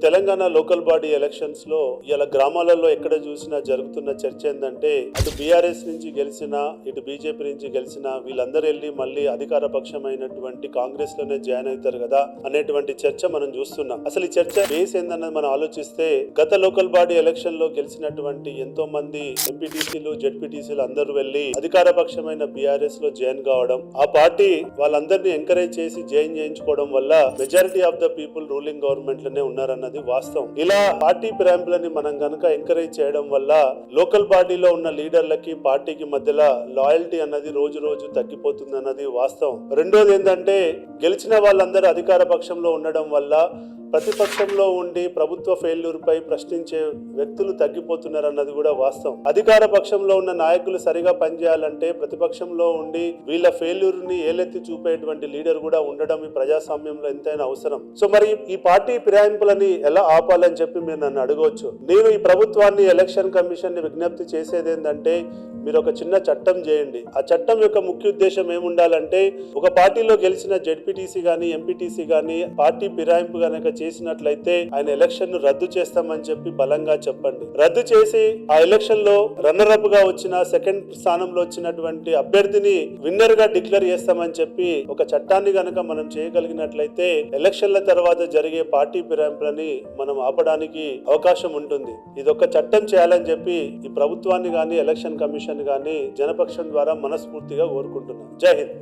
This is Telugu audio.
తెలంగాణ లోకల్ బాడీ ఎలక్షన్స్ లో ఇలా గ్రామాలలో ఎక్కడ చూసినా జరుగుతున్న చర్చ ఏంటంటే అటు బీఆర్ఎస్ నుంచి గెలిచిన ఇటు బీజేపీ నుంచి గెలిచిన వీళ్ళందరూ వెళ్ళి మళ్ళీ అధికార పక్షమైనటువంటి కాంగ్రెస్ లోనే జాయిన్ అవుతారు కదా అనేటువంటి చర్చ మనం చూస్తున్నాం. అసలు ఈ చర్చ బేస్ ఏందన్నది మనం ఆలోచిస్తే గత లోకల్ బాడీ ఎలక్షన్ లో గెలిచినటువంటి ఎంతో మంది ఎంపీటీసీలు జెడ్పీటీసీలు అందరూ వెళ్లి అధికార పక్షమైన బీఆర్ఎస్ లో జాయిన్ కావడం, ఆ పార్టీ వాళ్ళందరినీ ఎంకరేజ్ చేసి జాయిన్ చేయించుకోవడం వల్ల majority of the people ruling government లోనే ఉన్నారన్నది వాస్తవం. ఇలా పార్టీ పిరామిడ్లని మనం గనక ఎంకరేజ్ చేయడం వల్ల లోకల్ బాడీలో ఉన్న లీడర్లకి పార్టీకి మధ్యలో లాయల్టీ అన్నది రోజు రోజు తగ్గిపోతుంది అన్నది వాస్తవం. రెండోది ఏంటంటే గెలిచిన వాళ్ళందరూ అధికార పక్షంలో ఉండడం వల్ల ప్రతిపక్షంలో ఉండి ప్రభుత్వ ఫెయిల్యూర్ పై ప్రశ్నించే వ్యక్తులు తగ్గిపోతున్నారు అన్నది కూడా వాస్తవం. అధికార పక్షంలో ఉన్న నాయకులు సరిగా పనిచేయాలంటే ప్రతిపక్షంలో ఉండి వీళ్ళ ఫెయిల్యూర్ ని ఏలెత్తి చూపేటువంటి లీడర్ కూడా ఉండడం ఈ ప్రజాస్వామ్యంలో ఎంతైనా అవసరం. సో మరి ఈ పార్టీ ఫిరాయింపులని ఎలా ఆపాలని చెప్పి మీరు నన్ను అడగవచ్చు. నేను ఈ ప్రభుత్వాన్ని ఎలక్షన్ కమిషన్ ని విజ్ఞప్తి చేసేది ఏంటంటే మీరు ఒక చిన్న చట్టం చేయండి. ఆ చట్టం యొక్క ముఖ్య ఉద్దేశం ఏముండాలంటే ఒక పార్టీలో గెలిచిన జెడ్పీటీసీ గానీ ఎంపీటీసీ గానీ పార్టీ ఫిరాయింపు గనక చేసినట్లయితే ఆయన ఎలక్షన్ ను రద్దు చేస్తామని చెప్పి బలంగా చెప్పండి. రద్దు చేసి ఆ ఎలక్షన్ లో రన్నర్ అప్ గా వచ్చిన సెకండ్ స్థానంలో వచ్చినటువంటి అభ్యర్థిని విన్నర్ గా డిక్లేర్ చేస్తామని చెప్పి ఒక చట్టాన్ని గనక మనం చేయగలిగినట్లయితే ఎలక్షన్ల తర్వాత జరిగే పార్టీ ఫిరాయింపులని మనం ఆపడానికి అవకాశం ఉంటుంది. ఇదొక చట్టం చేయాలని చెప్పి ఈ ప్రభుత్వాన్ని గానీ ఎలక్షన్ కమిషన్ గానీ జనపక్షం ద్వారా మనస్ఫూర్తిగా కోరుకుంటున్నాం. జై హింద్.